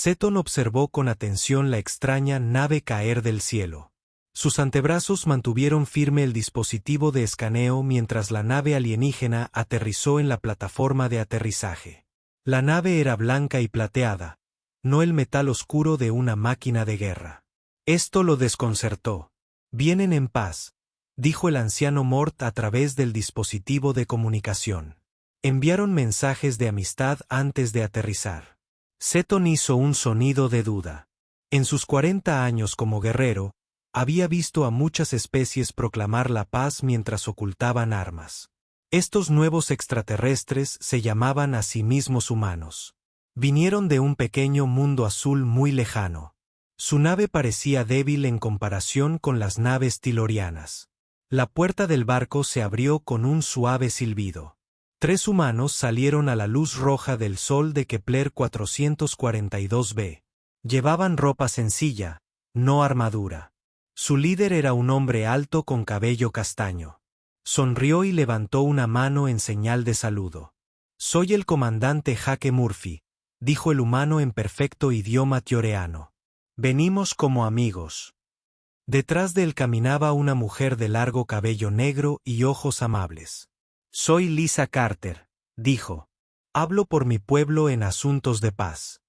Seton observó con atención la extraña nave caer del cielo. Sus antebrazos mantuvieron firme el dispositivo de escaneo mientras la nave alienígena aterrizó en la plataforma de aterrizaje. La nave era blanca y plateada, no el metal oscuro de una máquina de guerra. Esto lo desconcertó. «Vienen en paz», dijo el anciano Mort a través del dispositivo de comunicación. Enviaron mensajes de amistad antes de aterrizar. Seton hizo un sonido de duda. En sus 40 años como guerrero, había visto a muchas especies proclamar la paz mientras ocultaban armas. Estos nuevos extraterrestres se llamaban a sí mismos humanos. Vinieron de un pequeño mundo azul muy lejano. Su nave parecía débil en comparación con las naves tilorianas. La puerta del barco se abrió con un suave silbido. 3 humanos salieron a la luz roja del sol de Kepler 442b. Llevaban ropa sencilla, no armadura. Su líder era un hombre alto con cabello castaño. Sonrió y levantó una mano en señal de saludo. «Soy el comandante Jake Murphy», dijo el humano en perfecto idioma tioreano. «Venimos como amigos». Detrás de él caminaba una mujer de largo cabello negro y ojos amables. «Soy Lisa Carter», dijo. «Hablo por mi pueblo en asuntos de paz».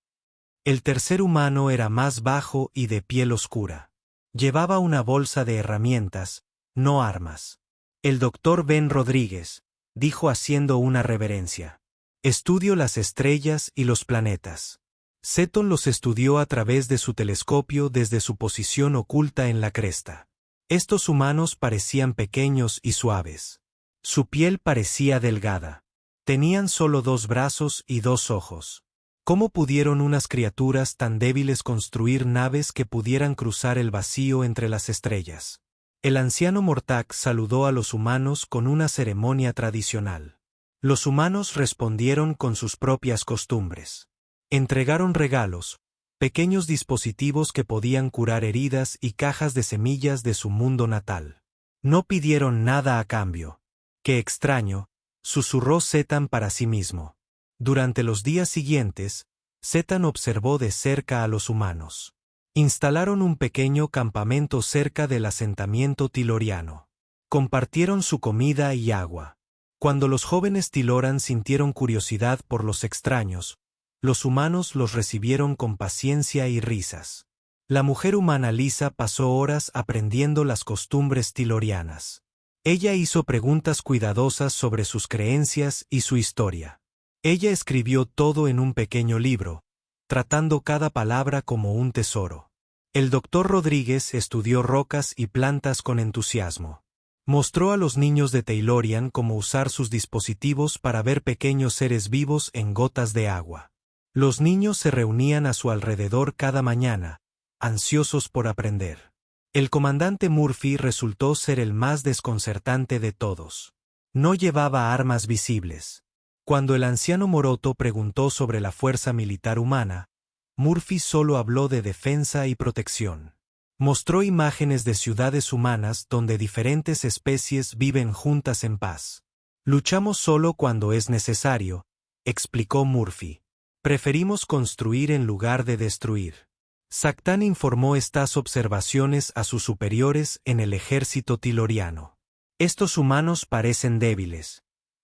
El tercer humano era más bajo y de piel oscura. Llevaba una bolsa de herramientas, no armas. «El Dr. Ben Rodríguez», dijo haciendo una reverencia. «Estudio las estrellas y los planetas». Seton los estudió a través de su telescopio desde su posición oculta en la cresta. Estos humanos parecían pequeños y suaves. Su piel parecía delgada. Tenían solo 2 brazos y 2 ojos. ¿Cómo pudieron unas criaturas tan débiles construir naves que pudieran cruzar el vacío entre las estrellas? El anciano Mortak saludó a los humanos con una ceremonia tradicional. Los humanos respondieron con sus propias costumbres. Entregaron regalos, pequeños dispositivos que podían curar heridas y cajas de semillas de su mundo natal. No pidieron nada a cambio. «Qué extraño», susurró Setan para sí mismo. Durante los días siguientes, Setan observó de cerca a los humanos. Instalaron un pequeño campamento cerca del asentamiento tiloriano. Compartieron su comida y agua. Cuando los jóvenes tiloran sintieron curiosidad por los extraños, los humanos los recibieron con paciencia y risas. La mujer humana Lisa pasó horas aprendiendo las costumbres tilorianas. Ella hizo preguntas cuidadosas sobre sus creencias y su historia. Ella escribió todo en un pequeño libro, tratando cada palabra como un tesoro. El Dr. Rodríguez estudió rocas y plantas con entusiasmo. Mostró a los niños de Taylorian cómo usar sus dispositivos para ver pequeños seres vivos en gotas de agua. Los niños se reunían a su alrededor cada mañana, ansiosos por aprender. El comandante Murphy resultó ser el más desconcertante de todos. No llevaba armas visibles. Cuando el anciano Moroto preguntó sobre la fuerza militar humana, Murphy solo habló de defensa y protección. Mostró imágenes de ciudades humanas donde diferentes especies viven juntas en paz. «Luchamos solo cuando es necesario», explicó Murphy. «Preferimos construir en lugar de destruir». Sactán informó estas observaciones a sus superiores en el ejército tiloriano. «Estos humanos parecen débiles»,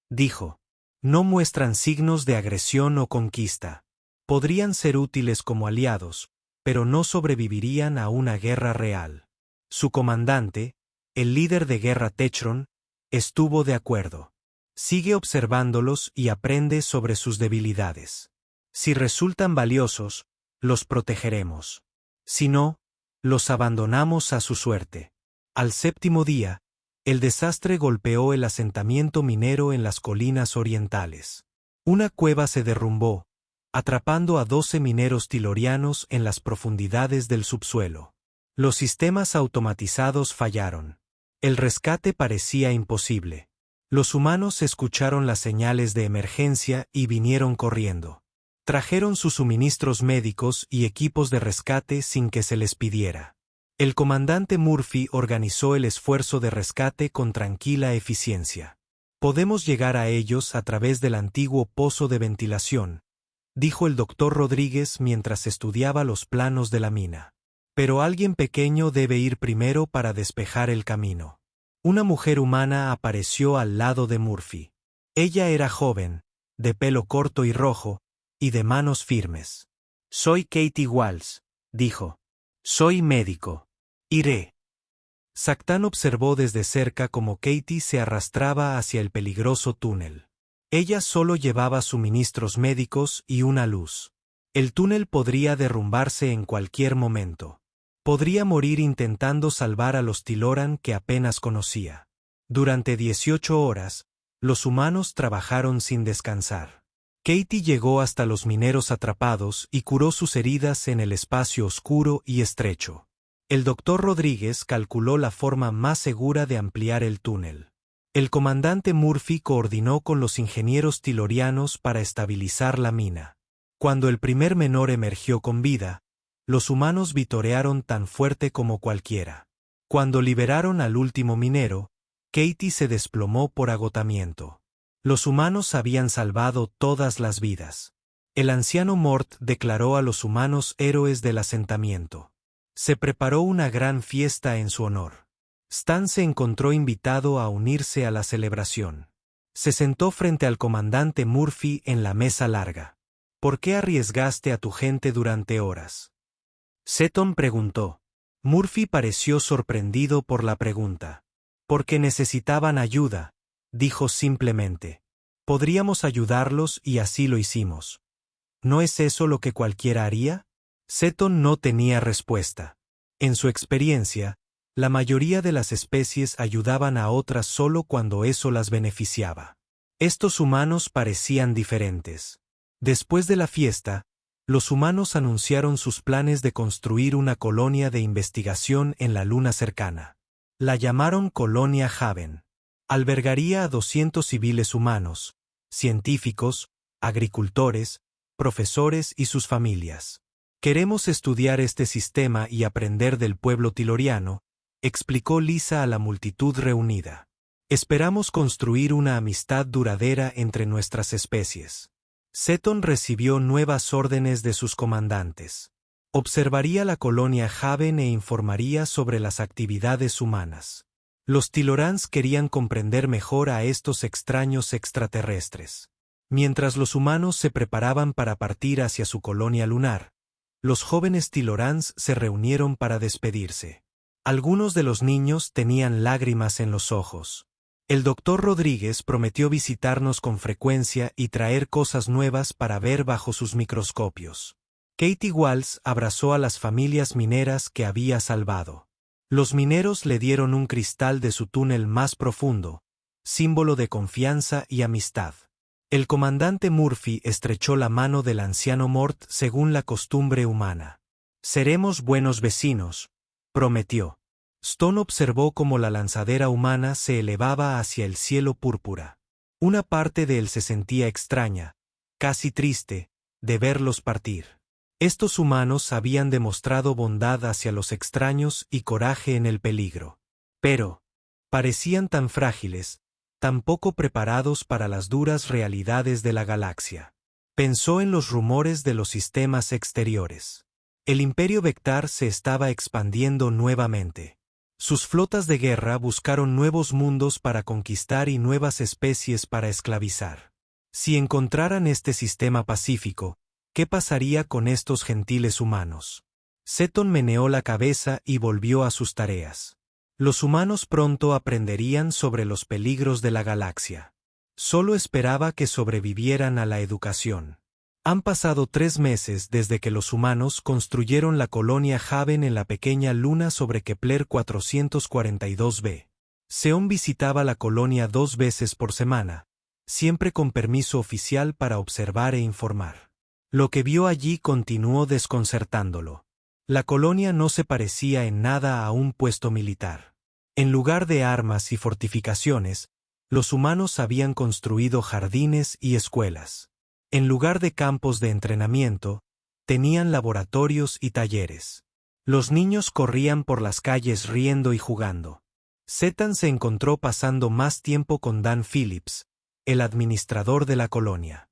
dijo. «No muestran signos de agresión o conquista. Podrían ser útiles como aliados, pero no sobrevivirían a una guerra real». Su comandante, el líder de guerra Techron, estuvo de acuerdo. «Sigue observándolos y aprende sobre sus debilidades. Si resultan valiosos, los protegeremos. Si no, los abandonamos a su suerte». Al 7º día, el desastre golpeó el asentamiento minero en las colinas orientales. Una cueva se derrumbó, atrapando a 12 mineros tilorianos en las profundidades del subsuelo. Los sistemas automatizados fallaron. El rescate parecía imposible. Los humanos escucharon las señales de emergencia y vinieron corriendo. Trajeron sus suministros médicos y equipos de rescate sin que se les pidiera. El comandante Murphy organizó el esfuerzo de rescate con tranquila eficiencia. «Podemos llegar a ellos a través del antiguo pozo de ventilación», dijo el doctor Rodríguez mientras estudiaba los planos de la mina. Pero alguien pequeño debe ir primero para despejar el camino. Una mujer humana apareció al lado de Murphy. Ella era joven, de pelo corto y rojo, y de manos firmes. «Soy Katie Walsh», dijo. «Soy médico. Iré». Sactán observó desde cerca cómo Katie se arrastraba hacia el peligroso túnel. Ella solo llevaba suministros médicos y una luz. El túnel podría derrumbarse en cualquier momento. Podría morir intentando salvar a los Tiloran que apenas conocía. Durante 18 horas, los humanos trabajaron sin descansar. Katie llegó hasta los mineros atrapados y curó sus heridas en el espacio oscuro y estrecho. El doctor Rodríguez calculó la forma más segura de ampliar el túnel. El comandante Murphy coordinó con los ingenieros tilorianos para estabilizar la mina. Cuando el primer menor emergió con vida, los humanos vitorearon tan fuerte como cualquiera. Cuando liberaron al último minero, Katie se desplomó por agotamiento. Los humanos habían salvado todas las vidas. El anciano Mort declaró a los humanos héroes del asentamiento. Se preparó una gran fiesta en su honor. Stan se encontró invitado a unirse a la celebración. Se sentó frente al comandante Murphy en la mesa larga. ¿Por qué arriesgaste a tu gente durante horas?, Seton preguntó. Murphy pareció sorprendido por la pregunta. Porque necesitaban ayuda, dijo simplemente. Podríamos ayudarlos y así lo hicimos. ¿No es eso lo que cualquiera haría? Seton no tenía respuesta. En su experiencia, la mayoría de las especies ayudaban a otras solo cuando eso las beneficiaba. Estos humanos parecían diferentes. Después de la fiesta, los humanos anunciaron sus planes de construir una colonia de investigación en la luna cercana. La llamaron Colonia Haven. Albergaría a 200 civiles humanos, científicos, agricultores, profesores y sus familias. Queremos estudiar este sistema y aprender del pueblo tiloriano, explicó Lisa a la multitud reunida. Esperamos construir una amistad duradera entre nuestras especies. Seton recibió nuevas órdenes de sus comandantes. Observaría la colonia Haven e informaría sobre las actividades humanas. Los Tilorans querían comprender mejor a estos extraños extraterrestres. Mientras los humanos se preparaban para partir hacia su colonia lunar, los jóvenes Tilorans se reunieron para despedirse. Algunos de los niños tenían lágrimas en los ojos. El doctor Rodríguez prometió visitarnos con frecuencia y traer cosas nuevas para ver bajo sus microscopios. Katie Walsh abrazó a las familias mineras que había salvado. Los mineros le dieron un cristal de su túnel más profundo, símbolo de confianza y amistad. El comandante Murphy estrechó la mano del anciano Mort según la costumbre humana. «Seremos buenos vecinos», prometió. Stone observó cómo la lanzadera humana se elevaba hacia el cielo púrpura. Una parte de él se sentía extraña, casi triste, de verlos partir. Estos humanos habían demostrado bondad hacia los extraños y coraje en el peligro. Pero parecían tan frágiles, tan poco preparados para las duras realidades de la galaxia. Pensó en los rumores de los sistemas exteriores. El Imperio Vectar se estaba expandiendo nuevamente. Sus flotas de guerra buscaron nuevos mundos para conquistar y nuevas especies para esclavizar. Si encontraran este sistema pacífico, ¿qué pasaría con estos gentiles humanos? Seton meneó la cabeza y volvió a sus tareas. Los humanos pronto aprenderían sobre los peligros de la galaxia. Solo esperaba que sobrevivieran a la educación. Han pasado 3 meses desde que los humanos construyeron la colonia Haven en la pequeña luna sobre Kepler 442b. Seon visitaba la colonia 2 veces por semana, siempre con permiso oficial para observar e informar. Lo que vio allí continuó desconcertándolo. La colonia no se parecía en nada a un puesto militar. En lugar de armas y fortificaciones, los humanos habían construido jardines y escuelas. En lugar de campos de entrenamiento, tenían laboratorios y talleres. Los niños corrían por las calles riendo y jugando. Seton se encontró pasando más tiempo con Dan Phillips, el administrador de la colonia.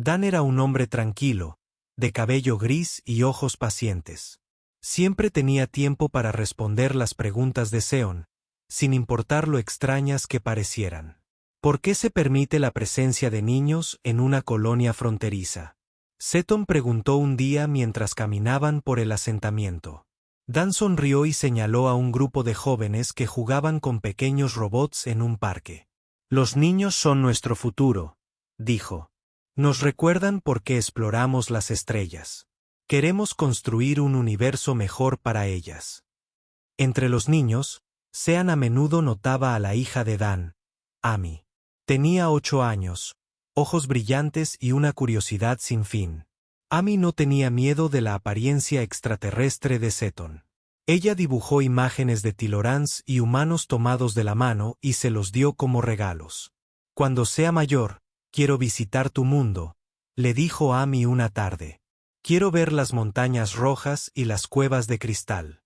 Dan era un hombre tranquilo, de cabello gris y ojos pacientes. Siempre tenía tiempo para responder las preguntas de Seon, sin importar lo extrañas que parecieran. ¿Por qué se permite la presencia de niños en una colonia fronteriza? Seton preguntó un día mientras caminaban por el asentamiento. Dan sonrió y señaló a un grupo de jóvenes que jugaban con pequeños robots en un parque. Los niños son nuestro futuro, dijo. Nos recuerdan por qué exploramos las estrellas. Queremos construir un universo mejor para ellas. Entre los niños, Sean a menudo notaba a la hija de Dan, Ami. Tenía 8 años, ojos brillantes y una curiosidad sin fin. Ami no tenía miedo de la apariencia extraterrestre de Seton. Ella dibujó imágenes de Tilorans y humanos tomados de la mano y se los dio como regalos. Cuando sea mayor, quiero visitar tu mundo, le dijo Ami una tarde. Quiero ver las montañas rojas y las cuevas de cristal.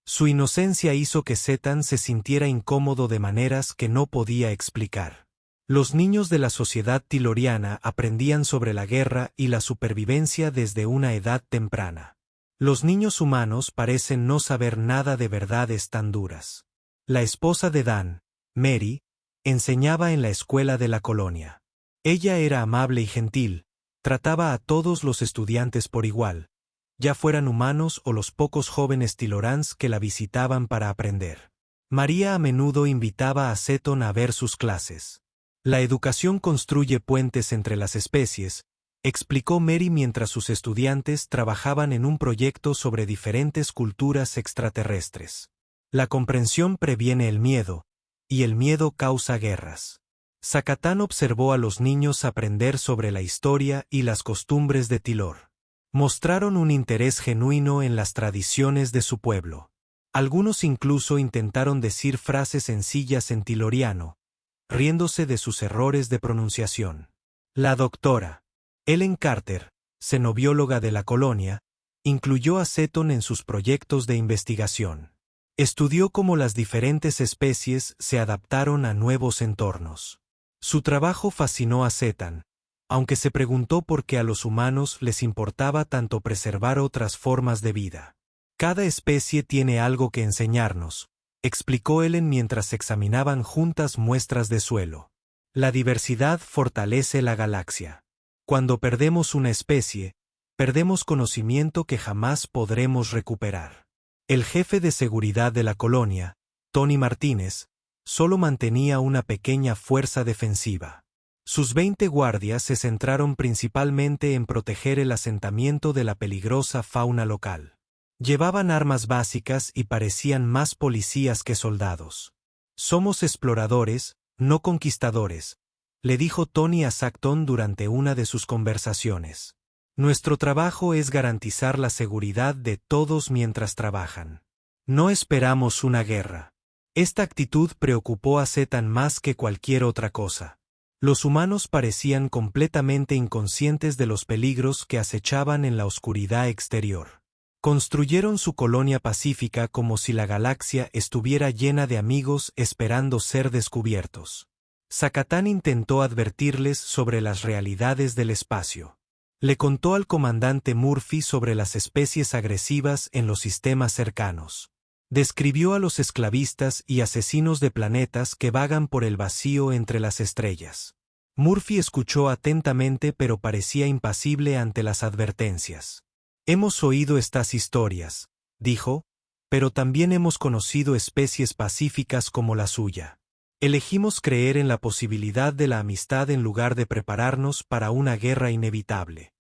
Su inocencia hizo que Setan se sintiera incómodo de maneras que no podía explicar. Los niños de la sociedad tiloriana aprendían sobre la guerra y la supervivencia desde una edad temprana. Los niños humanos parecen no saber nada de verdades tan duras. La esposa de Dan, Mary, enseñaba en la escuela de la colonia. Ella era amable y gentil, trataba a todos los estudiantes por igual, ya fueran humanos o los pocos jóvenes tilorans que la visitaban para aprender. María a menudo invitaba a Seton a ver sus clases. La educación construye puentes entre las especies, explicó Mary mientras sus estudiantes trabajaban en un proyecto sobre diferentes culturas extraterrestres. La comprensión previene el miedo, y el miedo causa guerras. Zacatán observó a los niños aprender sobre la historia y las costumbres de Tilor. Mostraron un interés genuino en las tradiciones de su pueblo. Algunos incluso intentaron decir frases sencillas en tiloriano, riéndose de sus errores de pronunciación. La doctora Ellen Carter, xenobióloga de la colonia, incluyó a Seton en sus proyectos de investigación. Estudió cómo las diferentes especies se adaptaron a nuevos entornos. Su trabajo fascinó a Setan, aunque se preguntó por qué a los humanos les importaba tanto preservar otras formas de vida. Cada especie tiene algo que enseñarnos, explicó Ellen mientras examinaban juntas muestras de suelo. La diversidad fortalece la galaxia. Cuando perdemos una especie, perdemos conocimiento que jamás podremos recuperar. El jefe de seguridad de la colonia, Tony Martínez, solo mantenía una pequeña fuerza defensiva. Sus 20 guardias se centraron principalmente en proteger el asentamiento de la peligrosa fauna local. Llevaban armas básicas y parecían más policías que soldados. Somos exploradores, no conquistadores, le dijo Tony a Sackton durante una de sus conversaciones. Nuestro trabajo es garantizar la seguridad de todos mientras trabajan. No esperamos una guerra. Esta actitud preocupó a Setan más que cualquier otra cosa. Los humanos parecían completamente inconscientes de los peligros que acechaban en la oscuridad exterior. Construyeron su colonia pacífica como si la galaxia estuviera llena de amigos esperando ser descubiertos. Zacatán intentó advertirles sobre las realidades del espacio. Le contó al comandante Murphy sobre las especies agresivas en los sistemas cercanos. Describió a los esclavistas y asesinos de planetas que vagan por el vacío entre las estrellas. Murphy escuchó atentamente pero parecía impasible ante las advertencias. Hemos oído estas historias, dijo, pero también hemos conocido especies pacíficas como la suya. Elegimos creer en la posibilidad de la amistad en lugar de prepararnos para una guerra inevitable.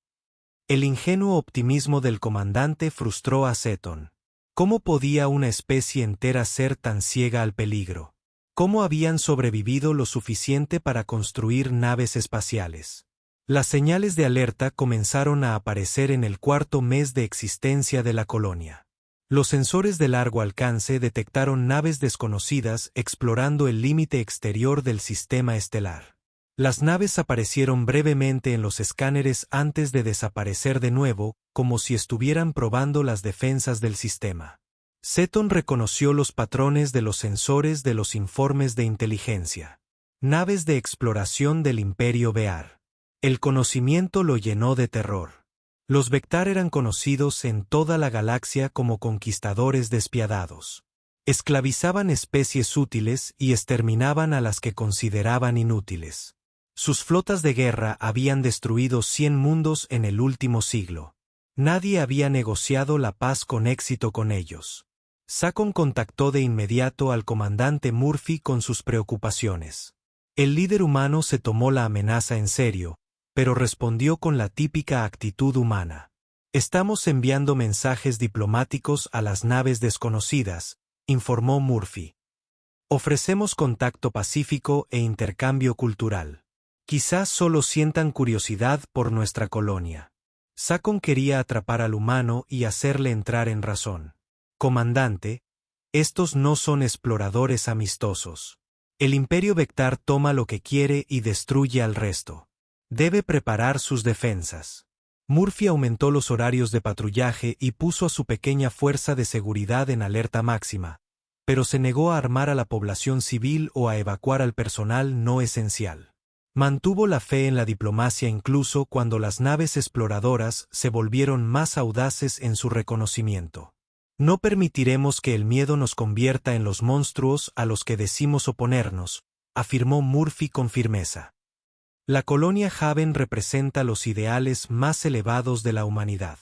El ingenuo optimismo del comandante frustró a Seton. ¿Cómo podía una especie entera ser tan ciega al peligro? ¿Cómo habían sobrevivido lo suficiente para construir naves espaciales? Las señales de alerta comenzaron a aparecer en el 4º mes de existencia de la colonia. Los sensores de largo alcance detectaron naves desconocidas explorando el límite exterior del sistema estelar. Las naves aparecieron brevemente en los escáneres antes de desaparecer de nuevo, como si estuvieran probando las defensas del sistema. Seton reconoció los patrones de los sensores de los informes de inteligencia. Naves de exploración del Imperio Bear. El conocimiento lo llenó de terror. Los Vectar eran conocidos en toda la galaxia como conquistadores despiadados. Esclavizaban especies útiles y exterminaban a las que consideraban inútiles. Sus flotas de guerra habían destruido 100 mundos en el último siglo. Nadie había negociado la paz con éxito con ellos. Sakon contactó de inmediato al comandante Murphy con sus preocupaciones. El líder humano se tomó la amenaza en serio, pero respondió con la típica actitud humana. «Estamos enviando mensajes diplomáticos a las naves desconocidas», informó Murphy. «Ofrecemos contacto pacífico e intercambio cultural. Quizás solo sientan curiosidad por nuestra colonia». Sakon quería atrapar al humano y hacerle entrar en razón. «Comandante, estos no son exploradores amistosos. El Imperio Vectar toma lo que quiere y destruye al resto. Debe preparar sus defensas». Murphy aumentó los horarios de patrullaje y puso a su pequeña fuerza de seguridad en alerta máxima, pero se negó a armar a la población civil o a evacuar al personal no esencial. Mantuvo la fe en la diplomacia incluso cuando las naves exploradoras se volvieron más audaces en su reconocimiento. «No permitiremos que el miedo nos convierta en los monstruos a los que decimos oponernos», afirmó Murphy con firmeza. «La colonia Haven representa los ideales más elevados de la humanidad.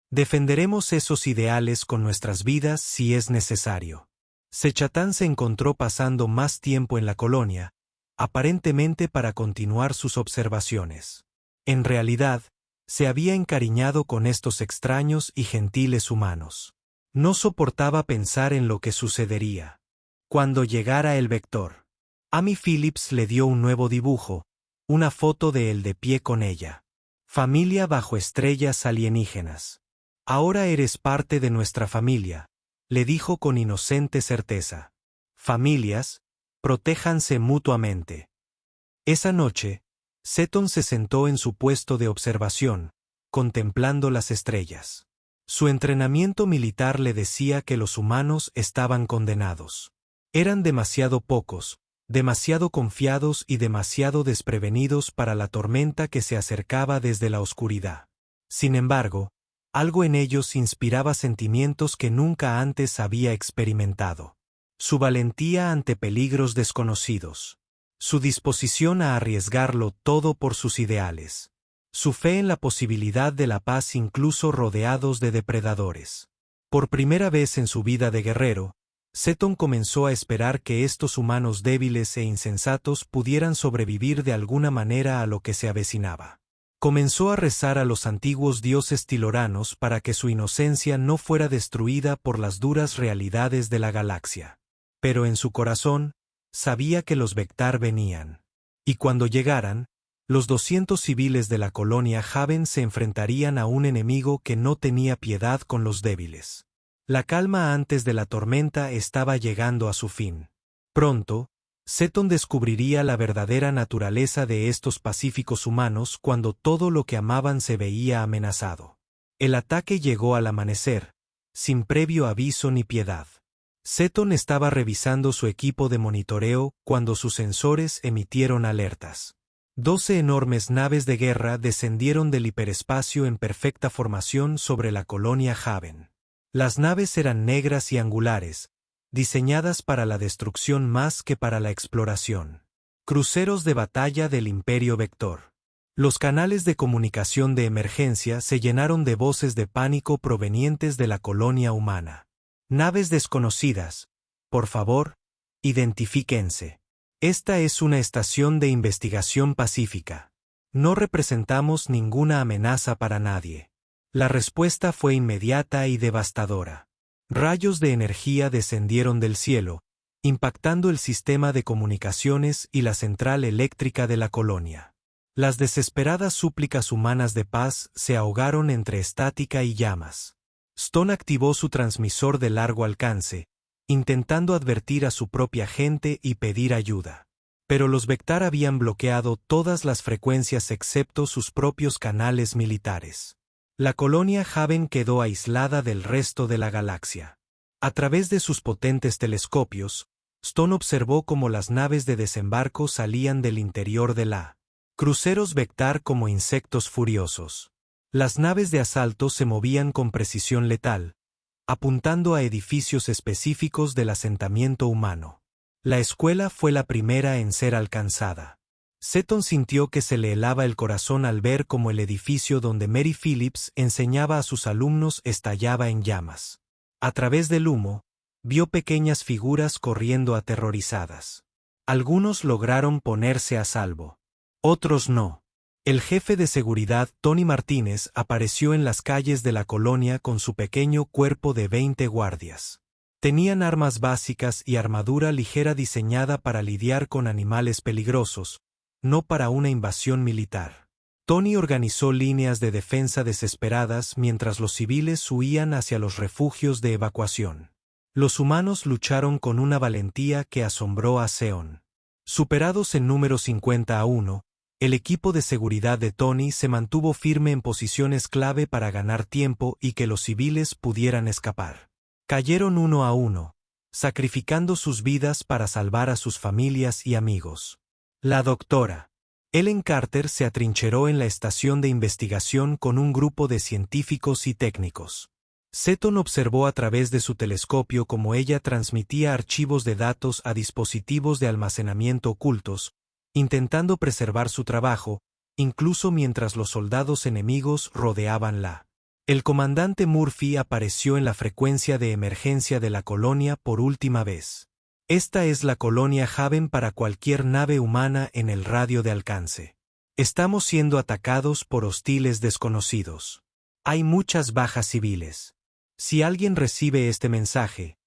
Defenderemos esos ideales con nuestras vidas si es necesario». Sechatán se encontró pasando más tiempo en la colonia, aparentemente para continuar sus observaciones. En realidad, se había encariñado con estos extraños y gentiles humanos. No soportaba pensar en lo que sucedería cuando llegara el Vector. Amy Phillips le dio un nuevo dibujo, una foto de él de pie con ella. «Familia bajo estrellas alienígenas. Ahora eres parte de nuestra familia», le dijo con inocente certeza. «Familias, protéjanse mutuamente». Esa noche, Seton se sentó en su puesto de observación, contemplando las estrellas. Su entrenamiento militar le decía que los humanos estaban condenados. Eran demasiado pocos, demasiado confiados y demasiado desprevenidos para la tormenta que se acercaba desde la oscuridad. Sin embargo, algo en ellos inspiraba sentimientos que nunca antes había experimentado. Su valentía ante peligros desconocidos. Su disposición a arriesgarlo todo por sus ideales. Su fe en la posibilidad de la paz incluso rodeados de depredadores. Por primera vez en su vida de guerrero, Seton comenzó a esperar que estos humanos débiles e insensatos pudieran sobrevivir de alguna manera a lo que se avecinaba. Comenzó a rezar a los antiguos dioses tiloranos para que su inocencia no fuera destruida por las duras realidades de la galaxia. Pero en su corazón, sabía que los Vectar venían. Y cuando llegaran, los 200 civiles de la colonia Haven se enfrentarían a un enemigo que no tenía piedad con los débiles. La calma antes de la tormenta estaba llegando a su fin. Pronto, Seton descubriría la verdadera naturaleza de estos pacíficos humanos cuando todo lo que amaban se veía amenazado. El ataque llegó al amanecer, sin previo aviso ni piedad. Seton estaba revisando su equipo de monitoreo cuando sus sensores emitieron alertas. 12 enormes naves de guerra descendieron del hiperespacio en perfecta formación sobre la colonia Haven. Las naves eran negras y angulares, diseñadas para la destrucción más que para la exploración. Cruceros de batalla del Imperio Vector. Los canales de comunicación de emergencia se llenaron de voces de pánico provenientes de la colonia humana. «Naves desconocidas, por favor, identifíquense. Esta es una estación de investigación pacífica. No representamos ninguna amenaza para nadie». La respuesta fue inmediata y devastadora. Rayos de energía descendieron del cielo, impactando el sistema de comunicaciones y la central eléctrica de la colonia. Las desesperadas súplicas humanas de paz se ahogaron entre estática y llamas. Stone activó su transmisor de largo alcance, intentando advertir a su propia gente y pedir ayuda. Pero los Vectar habían bloqueado todas las frecuencias excepto sus propios canales militares. La colonia Haven quedó aislada del resto de la galaxia. A través de sus potentes telescopios, Stone observó cómo las naves de desembarco salían del interior de la Cruceros Vectar como insectos furiosos. Las naves de asalto se movían con precisión letal, apuntando a edificios específicos del asentamiento humano. La escuela fue la primera en ser alcanzada. Seton sintió que se le helaba el corazón al ver cómo el edificio donde Mary Phillips enseñaba a sus alumnos estallaba en llamas. A través del humo, vio pequeñas figuras corriendo aterrorizadas. Algunos lograron ponerse a salvo. Otros no. El jefe de seguridad, Tony Martínez, apareció en las calles de la colonia con su pequeño cuerpo de 20 guardias. Tenían armas básicas y armadura ligera diseñada para lidiar con animales peligrosos, no para una invasión militar. Tony organizó líneas de defensa desesperadas mientras los civiles huían hacia los refugios de evacuación. Los humanos lucharon con una valentía que asombró a Seon. Superados en número 50-1, el equipo de seguridad de Tony se mantuvo firme en posiciones clave para ganar tiempo y que los civiles pudieran escapar. Cayeron 1-1, sacrificando sus vidas para salvar a sus familias y amigos. La doctora Ellen Carter se atrincheró en la estación de investigación con un grupo de científicos y técnicos. Seton observó a través de su telescopio cómo ella transmitía archivos de datos a dispositivos de almacenamiento ocultos, intentando preservar su trabajo, incluso mientras los soldados enemigos rodeabanla. El comandante Murphy apareció en la frecuencia de emergencia de la colonia por última vez. Esta es la colonia Haven para cualquier nave humana en el radio de alcance. Estamos siendo atacados por hostiles desconocidos. Hay muchas bajas civiles. Si alguien recibe este mensaje,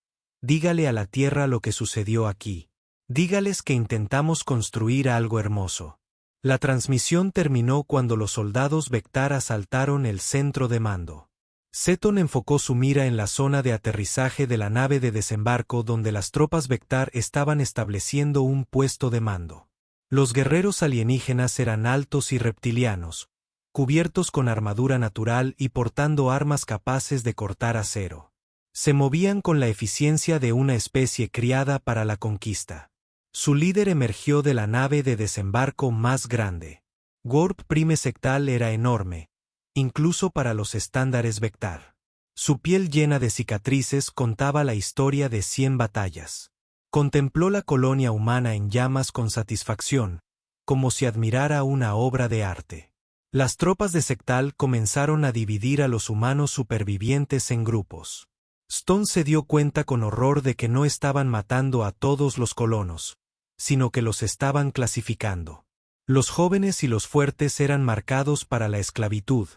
dígale a la Tierra lo que sucedió aquí. Dígales que intentamos construir algo hermoso. La transmisión terminó cuando los soldados Vectar asaltaron el centro de mando. Seton enfocó su mira en la zona de aterrizaje de la nave de desembarco donde las tropas Vectar estaban estableciendo un puesto de mando. Los guerreros alienígenas eran altos y reptilianos, cubiertos con armadura natural y portando armas capaces de cortar acero. Se movían con la eficiencia de una especie criada para la conquista. Su líder emergió de la nave de desembarco más grande. Warp Prime Sectal era enorme, incluso para los estándares Vectar. Su piel llena de cicatrices contaba la historia de 100 batallas. Contempló la colonia humana en llamas con satisfacción, como si admirara una obra de arte. Las tropas de Sectal comenzaron a dividir a los humanos supervivientes en grupos. Stone se dio cuenta con horror de que no estaban matando a todos los colonos, sino que los estaban clasificando. Los jóvenes y los fuertes eran marcados para la esclavitud,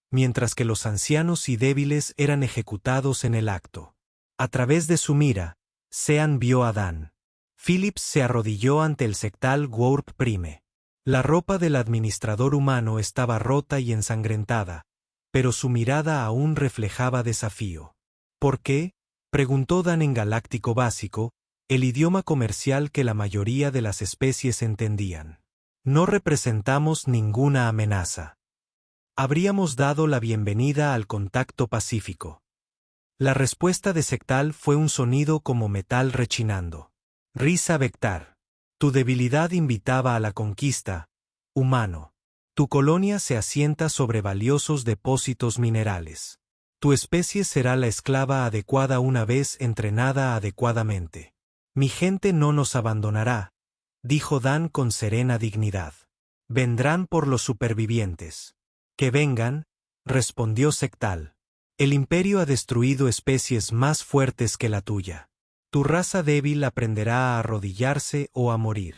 mientras que los ancianos y débiles eran ejecutados en el acto. A través de su mira, Sean vio a Dan. Phillips se arrodilló ante el sectal Warp Prime. La ropa del administrador humano estaba rota y ensangrentada, pero su mirada aún reflejaba desafío. ¿Por qué?, preguntó Dan en galáctico básico, el idioma comercial que la mayoría de las especies entendían. No representamos ninguna amenaza. Habríamos dado la bienvenida al contacto pacífico. La respuesta de Sectal fue un sonido como metal rechinando. Risa Vectar. Tu debilidad invitaba a la conquista, humano. Tu colonia se asienta sobre valiosos depósitos minerales. Tu especie será la esclava adecuada una vez entrenada adecuadamente. Mi gente no nos abandonará, dijo Dan con serena dignidad. Vendrán por los supervivientes. Que vengan, respondió Sectal. El imperio ha destruido especies más fuertes que la tuya. Tu raza débil aprenderá a arrodillarse o a morir.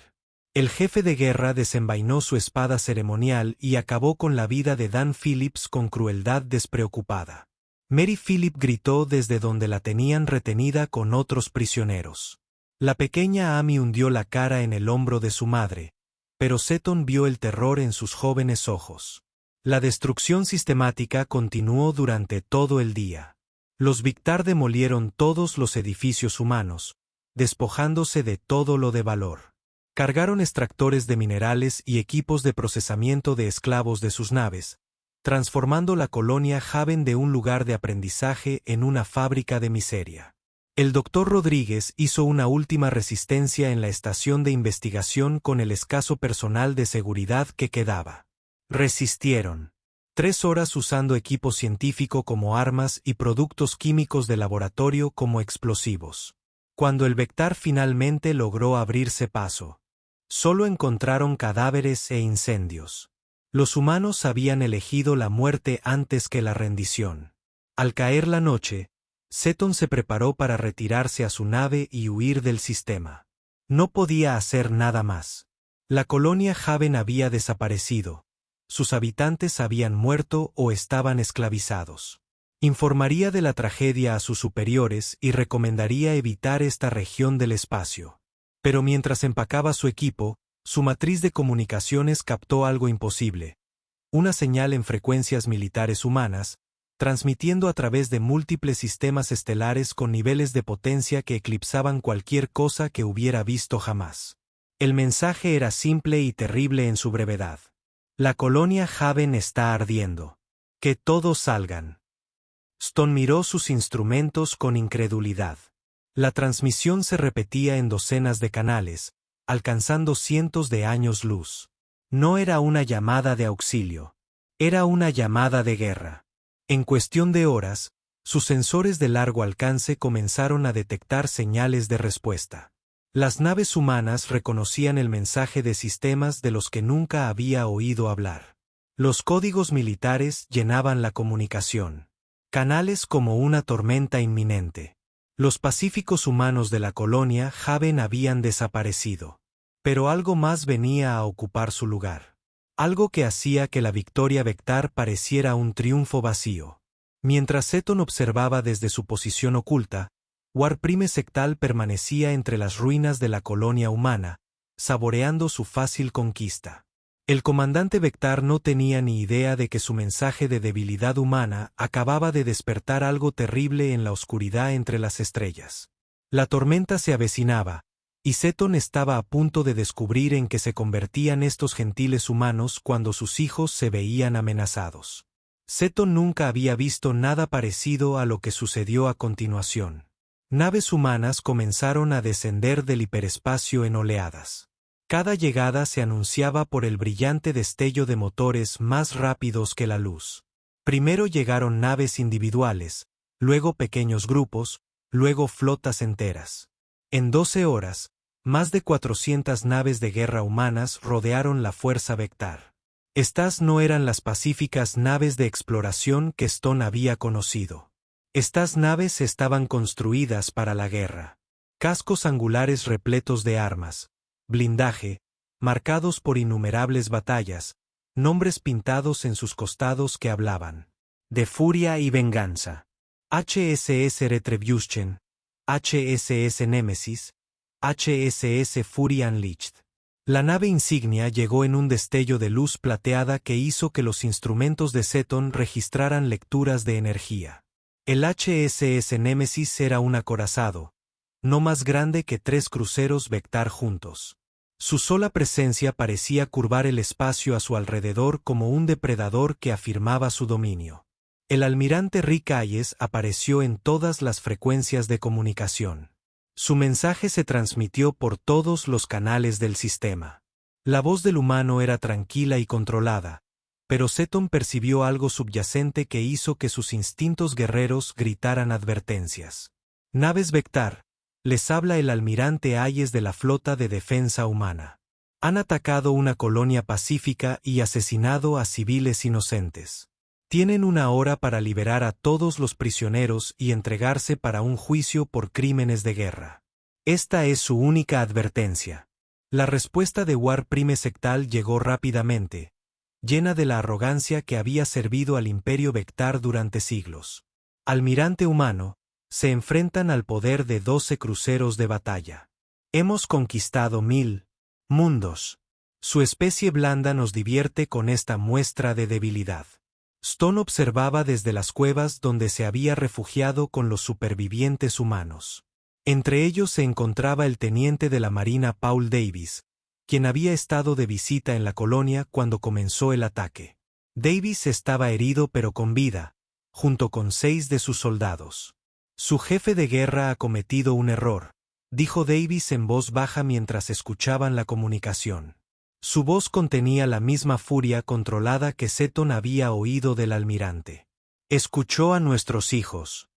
El jefe de guerra desenvainó su espada ceremonial y acabó con la vida de Dan Phillips con crueldad despreocupada. Mary Phillip gritó desde donde la tenían retenida con otros prisioneros. La pequeña Amy hundió la cara en el hombro de su madre, pero Seton vio el terror en sus jóvenes ojos. La destrucción sistemática continuó durante todo el día. Los Victar demolieron todos los edificios humanos, despojándose de todo lo de valor. Cargaron extractores de minerales y equipos de procesamiento de esclavos de sus naves, transformando la colonia Haven de un lugar de aprendizaje en una fábrica de miseria. El doctor Rodríguez hizo una última resistencia en la estación de investigación con el escaso personal de seguridad que quedaba. Resistieron. 3 horas usando equipo científico como armas y productos químicos de laboratorio como explosivos. Cuando el Vectar finalmente logró abrirse paso, solo encontraron cadáveres e incendios. Los humanos habían elegido la muerte antes que la rendición. Al caer la noche, Seton se preparó para retirarse a su nave y huir del sistema. No podía hacer nada más. La colonia Haven había desaparecido. Sus habitantes habían muerto o estaban esclavizados. Informaría de la tragedia a sus superiores y recomendaría evitar esta región del espacio. Pero mientras empacaba su equipo, su matriz de comunicaciones captó algo imposible. Una señal en frecuencias militares humanas, transmitiendo a través de múltiples sistemas estelares con niveles de potencia que eclipsaban cualquier cosa que hubiera visto jamás. El mensaje era simple y terrible en su brevedad. La colonia Haven está ardiendo. Que todos salgan. Stone miró sus instrumentos con incredulidad. La transmisión se repetía en docenas de canales, alcanzando cientos de años luz. No era una llamada de auxilio. Era una llamada de guerra. En cuestión de horas, sus sensores de largo alcance comenzaron a detectar señales de respuesta. Las naves humanas reconocían el mensaje de sistemas de los que nunca había oído hablar. Los códigos militares llenaban la comunicación. Canales como una tormenta inminente. Los pacíficos humanos de la colonia Haven habían desaparecido. Pero algo más venía a ocupar su lugar. Algo que hacía que la victoria Vectar pareciera un triunfo vacío. Mientras Seton observaba desde su posición oculta, War Prime Sectal permanecía entre las ruinas de la colonia humana, saboreando su fácil conquista. El comandante Vectar no tenía ni idea de que su mensaje de debilidad humana acababa de despertar algo terrible en la oscuridad entre las estrellas. La tormenta se avecinaba, y Seton estaba a punto de descubrir en qué se convertían estos gentiles humanos cuando sus hijos se veían amenazados. Seton nunca había visto nada parecido a lo que sucedió a continuación. Naves humanas comenzaron a descender del hiperespacio en oleadas. Cada llegada se anunciaba por el brillante destello de motores más rápidos que la luz. Primero llegaron naves individuales, luego pequeños grupos, luego flotas enteras. En 12 horas, más de 400 naves de guerra humanas rodearon la fuerza Vectar. Estas no eran las pacíficas naves de exploración que Stone había conocido. Estas naves estaban construidas para la guerra. Cascos angulares repletos de armas, blindaje, marcados por innumerables batallas, nombres pintados en sus costados que hablaban de furia y venganza. HSS Retribution, HSS Nemesis, HSS Fury Unleashed. La nave insignia llegó en un destello de luz plateada que hizo que los instrumentos de Seton registraran lecturas de energía. El HSS Nemesis era un acorazado, no más grande que 3 cruceros Vectar juntos. Su sola presencia parecía curvar el espacio a su alrededor como un depredador que afirmaba su dominio. El almirante Rick Hayes apareció en todas las frecuencias de comunicación. Su mensaje se transmitió por todos los canales del sistema. La voz del humano era tranquila y controlada, pero Seton percibió algo subyacente que hizo que sus instintos guerreros gritaran advertencias. Naves Vectar, les habla el almirante Hayes de la Flota de Defensa Humana. Han atacado una colonia pacífica y asesinado a civiles inocentes. Tienen 1 hora para liberar a todos los prisioneros y entregarse para un juicio por crímenes de guerra. Esta es su única advertencia. La respuesta de War Prime Sectal llegó rápidamente, llena de la arrogancia que había servido al Imperio Vectar durante siglos. Almirante humano, se enfrentan al poder de 12 cruceros de batalla. Hemos conquistado 1000 mundos. Su especie blanda nos divierte con esta muestra de debilidad. Stone observaba desde las cuevas donde se había refugiado con los supervivientes humanos. Entre ellos se encontraba el teniente de la Marina Paul Davis, quien había estado de visita en la colonia cuando comenzó el ataque. Davis estaba herido pero con vida, junto con 6 de sus soldados. Su jefe de guerra ha cometido un error, dijo Davis en voz baja mientras escuchaban la comunicación. Su voz contenía la misma furia controlada que Seton había oído del almirante. Escuchó a nuestros hijos.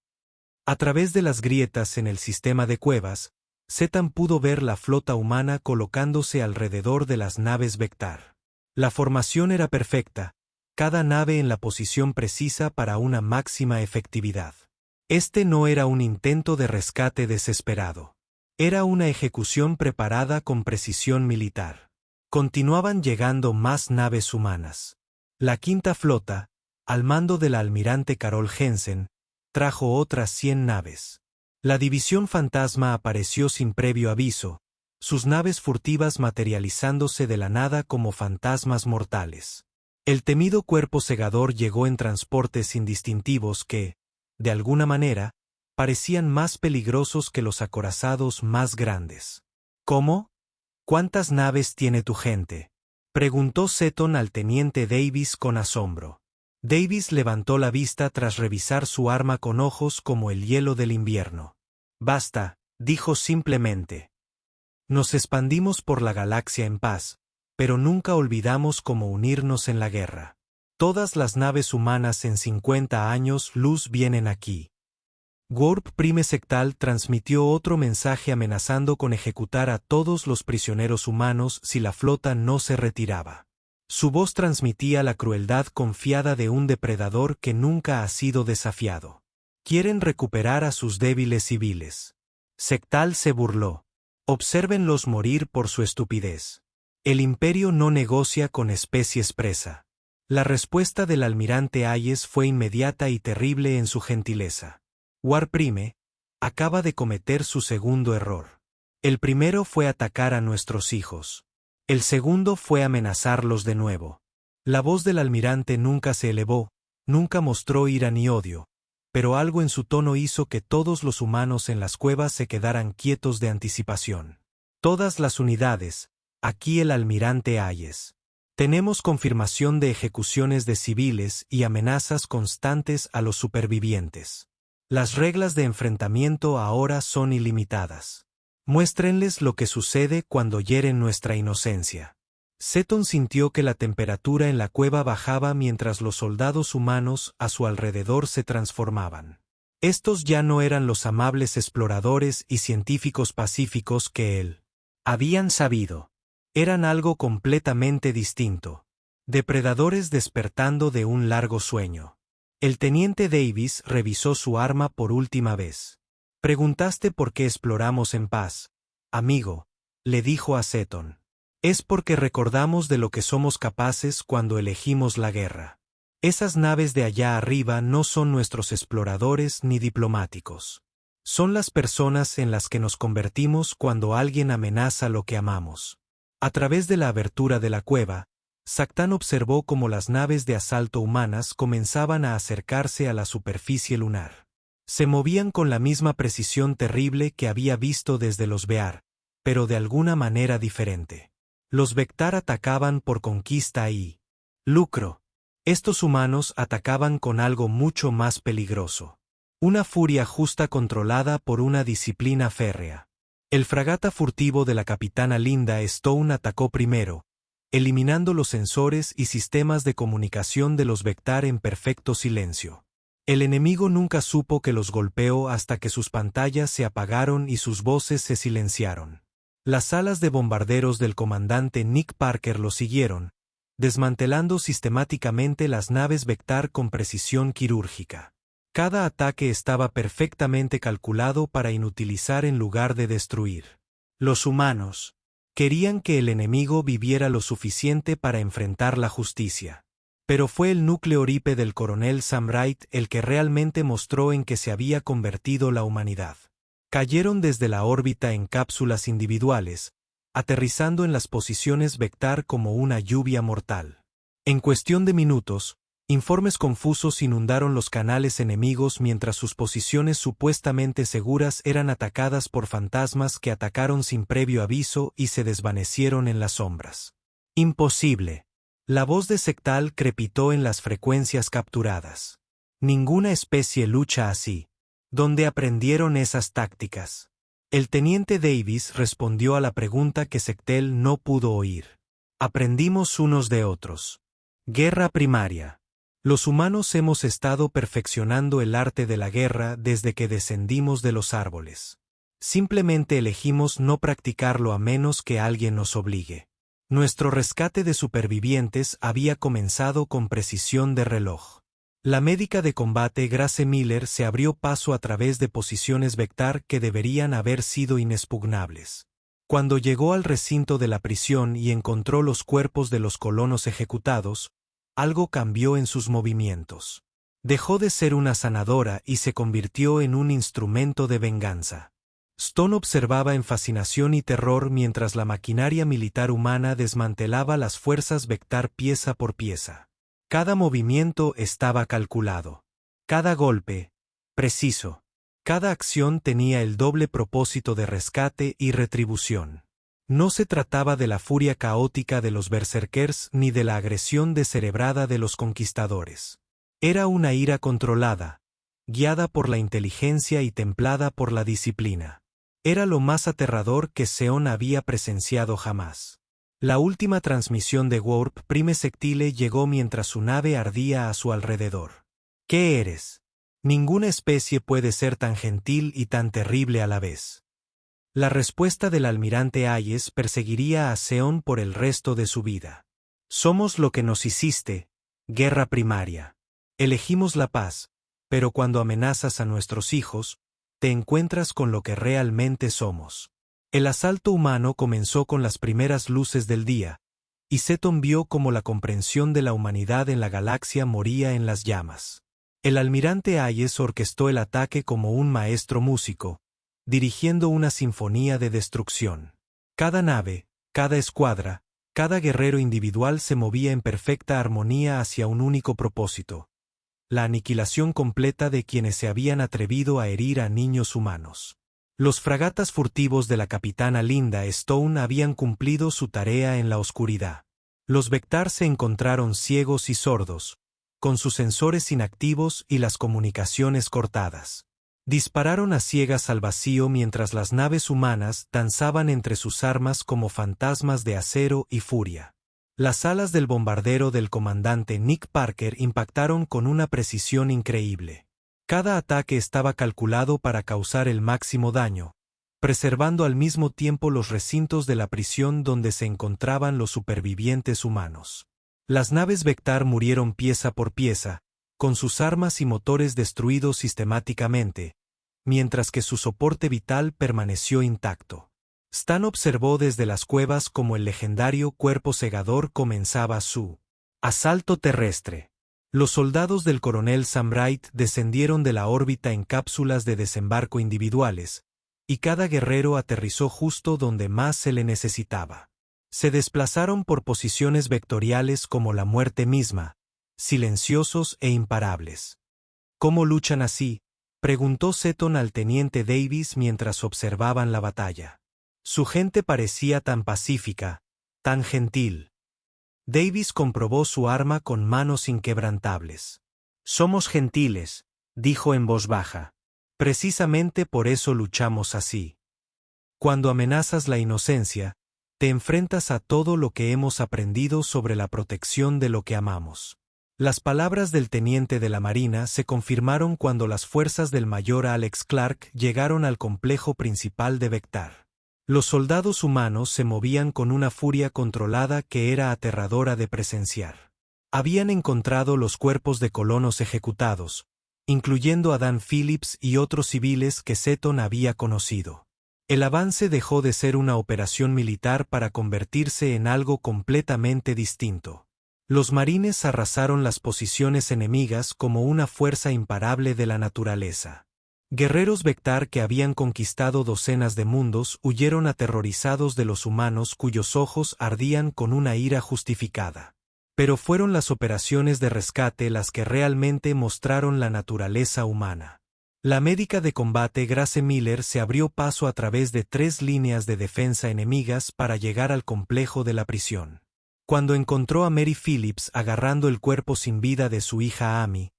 A través de las grietas en el sistema de cuevas, Seton pudo ver la flota humana colocándose alrededor de las naves Vectar. La formación era perfecta, cada nave en la posición precisa para una máxima efectividad. Este no era un intento de rescate desesperado. Era una ejecución preparada con precisión militar. Continuaban llegando más naves humanas. La quinta flota, al mando del almirante Carol Jensen, trajo otras 100 naves. La división fantasma apareció sin previo aviso, sus naves furtivas materializándose de la nada como fantasmas mortales. El temido cuerpo segador llegó en transportes indistintivos que, de alguna manera, parecían más peligrosos que los acorazados más grandes. ¿Cómo? ¿Cuántas naves tiene tu gente?, preguntó Seton al teniente Davis con asombro. Davis levantó la vista tras revisar su arma con ojos como el hielo del invierno. Basta, dijo simplemente. Nos expandimos por la galaxia en paz, pero nunca olvidamos cómo unirnos en la guerra. Todas las naves humanas en 50 años luz vienen aquí. Warp Prime Sectal transmitió otro mensaje amenazando con ejecutar a todos los prisioneros humanos si la flota no se retiraba. Su voz transmitía la crueldad confiada de un depredador que nunca ha sido desafiado. Quieren recuperar a sus débiles civiles. Sectal se burló. Obsérvenlos morir por su estupidez. El imperio no negocia con especies presa. La respuesta del almirante Hayes fue inmediata y terrible en su gentileza. Warprime acaba de cometer su segundo error. El primero fue atacar a nuestros hijos. El segundo fue amenazarlos de nuevo. La voz del almirante nunca se elevó, nunca mostró ira ni odio, pero algo en su tono hizo que todos los humanos en las cuevas se quedaran quietos de anticipación. Todas las unidades, aquí el almirante Hayes. Tenemos confirmación de ejecuciones de civiles y amenazas constantes a los supervivientes. Las reglas de enfrentamiento ahora son ilimitadas. Muéstrenles lo que sucede cuando hieren nuestra inocencia. Seton sintió que la temperatura en la cueva bajaba mientras los soldados humanos a su alrededor se transformaban. Estos ya no eran los amables exploradores y científicos pacíficos que él habían sabido. Eran algo completamente distinto. Depredadores despertando de un largo sueño. El teniente Davis revisó su arma por última vez. Preguntaste por qué exploramos en paz, amigo, le dijo a Seton. Es porque recordamos de lo que somos capaces cuando elegimos la guerra. Esas naves de allá arriba no son nuestros exploradores ni diplomáticos. Son las personas en las que nos convertimos cuando alguien amenaza lo que amamos. A través de la abertura de la cueva, Sactán observó cómo las naves de asalto humanas comenzaban a acercarse a la superficie lunar. Se movían con la misma precisión terrible que había visto desde los Bear, pero de alguna manera diferente. Los Vectar atacaban por conquista y lucro. Estos humanos atacaban con algo mucho más peligroso. Una furia justa controlada por una disciplina férrea. El fragata furtivo de la capitana Linda Stone atacó primero, eliminando los sensores y sistemas de comunicación de los Vectar en perfecto silencio. El enemigo nunca supo que los golpeó hasta que sus pantallas se apagaron y sus voces se silenciaron. Las alas de bombarderos del comandante Nick Parker lo siguieron, desmantelando sistemáticamente las naves Vectar con precisión quirúrgica. Cada ataque estaba perfectamente calculado para inutilizar en lugar de destruir. Los humanos querían que el enemigo viviera lo suficiente para enfrentar la justicia. Pero fue el núcleo Oripe del coronel Sam Wright el que realmente mostró en que se había convertido la humanidad. Cayeron desde la órbita en cápsulas individuales, aterrizando en las posiciones Vectar como una lluvia mortal. En cuestión de minutos, informes confusos inundaron los canales enemigos mientras sus posiciones supuestamente seguras eran atacadas por fantasmas que atacaron sin previo aviso y se desvanecieron en las sombras. Imposible. La voz de Sectal crepitó en las frecuencias capturadas. Ninguna especie lucha así. ¿Dónde aprendieron esas tácticas? El teniente Davis respondió a la pregunta que Sectel no pudo oír. Aprendimos unos de otros. Guerra primaria. Los humanos hemos estado perfeccionando el arte de la guerra desde que descendimos de los árboles. Simplemente elegimos no practicarlo a menos que alguien nos obligue. Nuestro rescate de supervivientes había comenzado con precisión de reloj. La médica de combate Grace Miller se abrió paso a través de posiciones Vectar que deberían haber sido inexpugnables. Cuando llegó al recinto de la prisión y encontró los cuerpos de los colonos ejecutados, algo cambió en sus movimientos. Dejó de ser una sanadora y se convirtió en un instrumento de venganza. Stone observaba en fascinación y terror mientras la maquinaria militar humana desmantelaba las fuerzas Vectar pieza por pieza. Cada movimiento estaba calculado. Cada golpe, preciso. Cada acción tenía el doble propósito de rescate y retribución. No se trataba de la furia caótica de los berserkers ni de la agresión descerebrada de los conquistadores. Era una ira controlada, guiada por la inteligencia y templada por la disciplina. Era lo más aterrador que Seon había presenciado jamás. La última transmisión de Warp Prime Sectile llegó mientras su nave ardía a su alrededor. ¿Qué eres? Ninguna especie puede ser tan gentil y tan terrible a la vez. La respuesta del almirante Hayes perseguiría a Seon por el resto de su vida. Somos lo que nos hiciste, guerra primaria. Elegimos la paz, pero cuando amenazas a nuestros hijos, te encuentras con lo que realmente somos. El asalto humano comenzó con las primeras luces del día, y Seton vio cómo la comprensión de la humanidad en la galaxia moría en las llamas. El almirante Hayes orquestó el ataque como un maestro músico, dirigiendo una sinfonía de destrucción. Cada nave, cada escuadra, cada guerrero individual se movía en perfecta armonía hacia un único propósito: la aniquilación completa de quienes se habían atrevido a herir a niños humanos. Los fragatas furtivos de la capitana Linda Stone habían cumplido su tarea en la oscuridad. Los Vectar se encontraron ciegos y sordos, con sus sensores inactivos y las comunicaciones cortadas. Dispararon a ciegas al vacío mientras las naves humanas danzaban entre sus armas como fantasmas de acero y furia. Las alas del bombardero del comandante Nick Parker impactaron con una precisión increíble. Cada ataque estaba calculado para causar el máximo daño, preservando al mismo tiempo los recintos de la prisión donde se encontraban los supervivientes humanos. Las naves Vectar murieron pieza por pieza, con sus armas y motores destruidos sistemáticamente, mientras que su soporte vital permaneció intacto. Stan observó desde las cuevas cómo el legendario cuerpo segador comenzaba su asalto terrestre. Los soldados del coronel Sam Wright descendieron de la órbita en cápsulas de desembarco individuales, y cada guerrero aterrizó justo donde más se le necesitaba. Se desplazaron por posiciones vectoriales como la muerte misma, silenciosos e imparables. ¿Cómo luchan así?, preguntó Seton al teniente Davis mientras observaban la batalla. Su gente parecía tan pacífica, tan gentil. Davis comprobó su arma con manos inquebrantables. Somos gentiles, dijo en voz baja. Precisamente por eso luchamos así. Cuando amenazas la inocencia, te enfrentas a todo lo que hemos aprendido sobre la protección de lo que amamos. Las palabras del teniente de la Marina se confirmaron cuando las fuerzas del mayor Alex Clark llegaron al complejo principal de Vectar. Los soldados humanos se movían con una furia controlada que era aterradora de presenciar. Habían encontrado los cuerpos de colonos ejecutados, incluyendo a Dan Phillips y otros civiles que Seton había conocido. El avance dejó de ser una operación militar para convertirse en algo completamente distinto. Los marines arrasaron las posiciones enemigas como una fuerza imparable de la naturaleza. Guerreros Vectar que habían conquistado docenas de mundos huyeron aterrorizados de los humanos cuyos ojos ardían con una ira justificada. Pero fueron las operaciones de rescate las que realmente mostraron la naturaleza humana. La médica de combate Grace Miller se abrió paso a través de 3 líneas de defensa enemigas para llegar al complejo de la prisión. Cuando encontró a Mary Phillips agarrando el cuerpo sin vida de su hija Amy,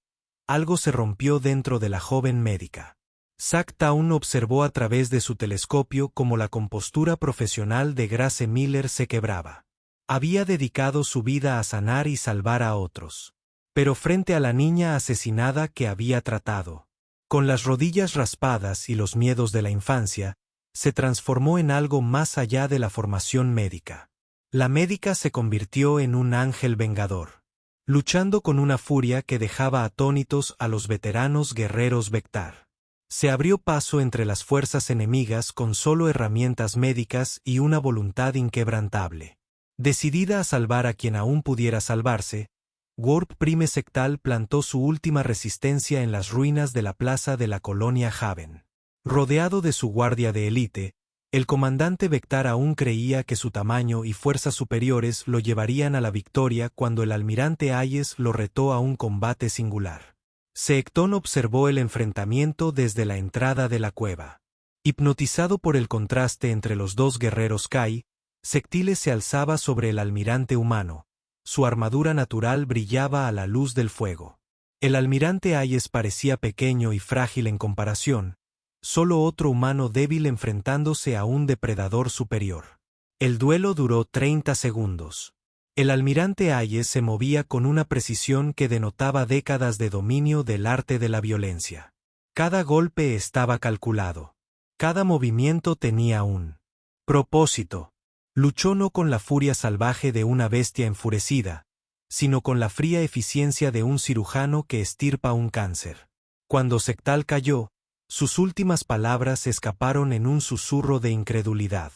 algo se rompió dentro de la joven médica. Zack Town observó a través de su telescopio cómo la compostura profesional de Grace Miller se quebraba. Había dedicado su vida a sanar y salvar a otros. Pero frente a la niña asesinada que había tratado, con las rodillas raspadas y los miedos de la infancia, se transformó en algo más allá de la formación médica. La médica se convirtió en un ángel vengador, luchando con una furia que dejaba atónitos a los veteranos guerreros Vectar. Se abrió paso entre las fuerzas enemigas con solo herramientas médicas y una voluntad inquebrantable. Decidida a salvar a quien aún pudiera salvarse, Warp Prime Sectal plantó su última resistencia en las ruinas de la plaza de la colonia Haven. Rodeado de su guardia de élite, el comandante Vectar aún creía que su tamaño y fuerzas superiores lo llevarían a la victoria cuando el almirante Hayes lo retó a un combate singular. Secton observó el enfrentamiento desde la entrada de la cueva. Hipnotizado por el contraste entre los dos guerreros Kai, Sectiles se alzaba sobre el almirante humano. Su armadura natural brillaba a la luz del fuego. El almirante Hayes parecía pequeño y frágil en comparación, solo otro humano débil enfrentándose a un depredador superior. El duelo duró 30 segundos. El almirante Hayes se movía con una precisión que denotaba décadas de dominio del arte de la violencia. Cada golpe estaba calculado. Cada movimiento tenía un propósito. Luchó no con la furia salvaje de una bestia enfurecida, sino con la fría eficiencia de un cirujano que estirpa un cáncer. Cuando Sectal cayó, sus últimas palabras escaparon en un susurro de incredulidad.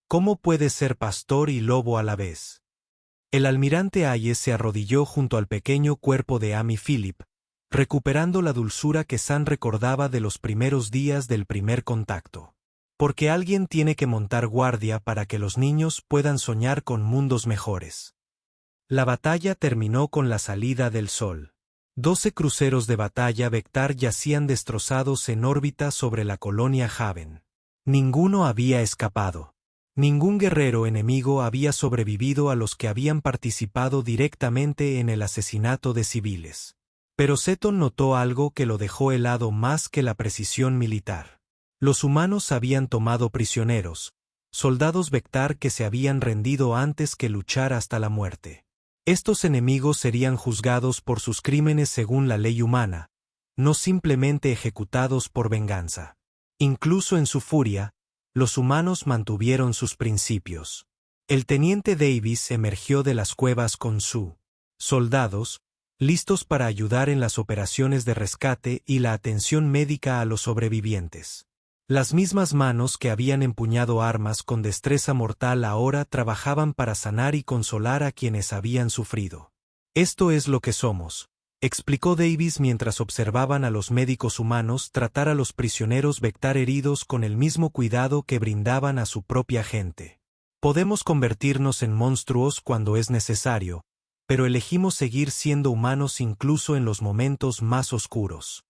¿Cómo puede ser pastor y lobo a la vez? El almirante Hayes se arrodilló junto al pequeño cuerpo de Amy Phillip, recuperando la dulzura que Sam recordaba de los primeros días del primer contacto. Porque alguien tiene que montar guardia para que los niños puedan soñar con mundos mejores. La batalla terminó con la salida del sol. 12 cruceros de batalla Vectar yacían destrozados en órbita sobre la colonia Haven. Ninguno había escapado. Ningún guerrero enemigo había sobrevivido a los que habían participado directamente en el asesinato de civiles. Pero Seton notó algo que lo dejó helado más que la precisión militar. Los humanos habían tomado prisioneros, soldados Vectar que se habían rendido antes que luchar hasta la muerte. Estos enemigos serían juzgados por sus crímenes según la ley humana, no simplemente ejecutados por venganza. Incluso en su furia, los humanos mantuvieron sus principios. El teniente Davis emergió de las cuevas con sus soldados, listos para ayudar en las operaciones de rescate y la atención médica a los sobrevivientes. Las mismas manos que habían empuñado armas con destreza mortal ahora trabajaban para sanar y consolar a quienes habían sufrido. Esto es lo que somos, explicó Davis mientras observaban a los médicos humanos tratar a los prisioneros Vectar heridos con el mismo cuidado que brindaban a su propia gente. Podemos convertirnos en monstruos cuando es necesario, pero elegimos seguir siendo humanos incluso en los momentos más oscuros.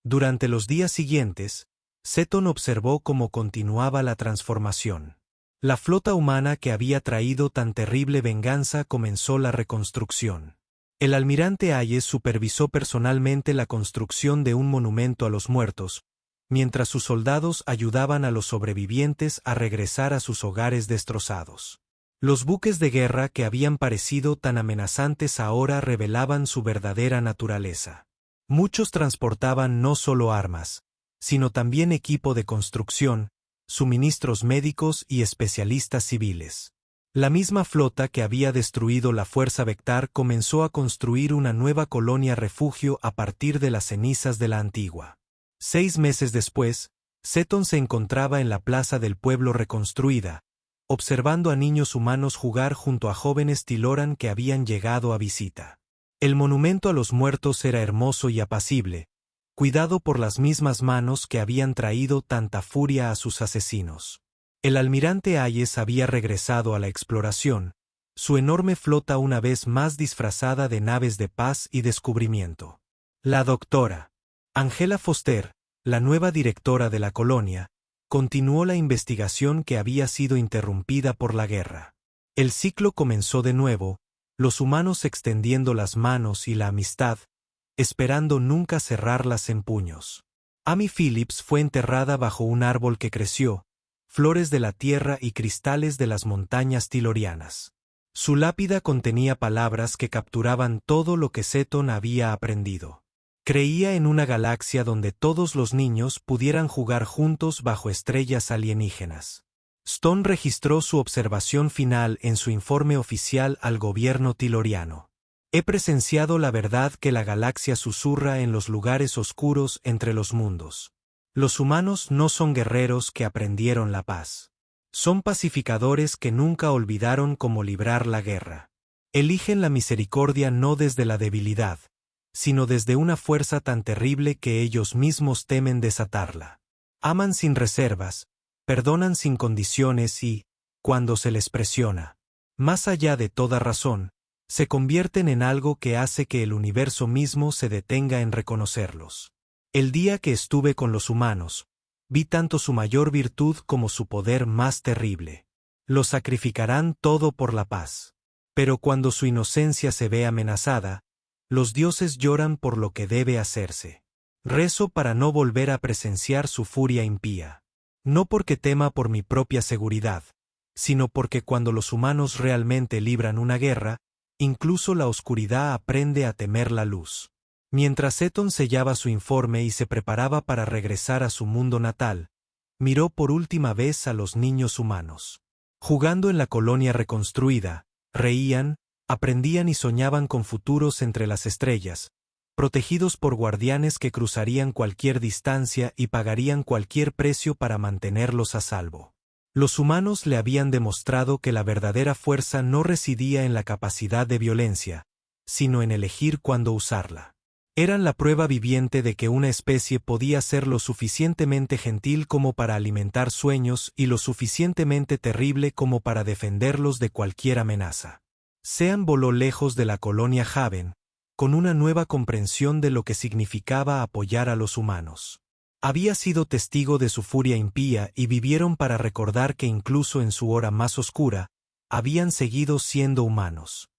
Durante los días siguientes, Seton observó cómo continuaba la transformación. La flota humana que había traído tan terrible venganza comenzó la reconstrucción. El almirante Hayes supervisó personalmente la construcción de un monumento a los muertos, mientras sus soldados ayudaban a los sobrevivientes a regresar a sus hogares destrozados. Los buques de guerra que habían parecido tan amenazantes ahora revelaban su verdadera naturaleza. Muchos transportaban no solo armas, sino también equipo de construcción, suministros médicos y especialistas civiles. La misma flota que había destruido la fuerza Vectar comenzó a construir una nueva colonia refugio a partir de las cenizas de la antigua. 6 meses después, Seton se encontraba en la plaza del pueblo reconstruida, observando a niños humanos jugar junto a jóvenes Tiloran que habían llegado a visita. El monumento a los muertos era hermoso y apacible, cuidado por las mismas manos que habían traído tanta furia a sus asesinos. El almirante Hayes había regresado a la exploración, su enorme flota una vez más disfrazada de naves de paz y descubrimiento. La doctora Angela Foster, la nueva directora de la colonia, continuó la investigación que había sido interrumpida por la guerra. El ciclo comenzó de nuevo, los humanos extendiendo las manos y la amistad, esperando nunca cerrarlas en puños. Amy Phillips fue enterrada bajo un árbol que creció, flores de la tierra y cristales de las montañas tilorianas. Su lápida contenía palabras que capturaban todo lo que Seton había aprendido. Creía en una galaxia donde todos los niños pudieran jugar juntos bajo estrellas alienígenas. Stone registró su observación final en su informe oficial al gobierno tiloriano. He presenciado la verdad que la galaxia susurra en los lugares oscuros entre los mundos. Los humanos no son guerreros que aprendieron la paz. Son pacificadores que nunca olvidaron cómo librar la guerra. Eligen la misericordia no desde la debilidad, sino desde una fuerza tan terrible que ellos mismos temen desatarla. Aman sin reservas, perdonan sin condiciones y, cuando se les presiona, más allá de toda razón, se convierten en algo que hace que el universo mismo se detenga en reconocerlos. El día que estuve con los humanos, vi tanto su mayor virtud como su poder más terrible. Lo sacrificarán todo por la paz. Pero cuando su inocencia se ve amenazada, los dioses lloran por lo que debe hacerse. Rezo para no volver a presenciar su furia impía. No porque tema por mi propia seguridad, sino porque cuando los humanos realmente libran una guerra, incluso la oscuridad aprende a temer la luz. Mientras Seton sellaba su informe y se preparaba para regresar a su mundo natal, miró por última vez a los niños humanos. Jugando en la colonia reconstruida, reían, aprendían y soñaban con futuros entre las estrellas, protegidos por guardianes que cruzarían cualquier distancia y pagarían cualquier precio para mantenerlos a salvo. Los humanos le habían demostrado que la verdadera fuerza no residía en la capacidad de violencia, sino en elegir cuándo usarla. Eran la prueba viviente de que una especie podía ser lo suficientemente gentil como para alimentar sueños y lo suficientemente terrible como para defenderlos de cualquier amenaza. Sean voló lejos de la colonia Haven, con una nueva comprensión de lo que significaba apoyar a los humanos. Había sido testigo de su furia impía y vivieron para recordar que incluso en su hora más oscura, habían seguido siendo humanos.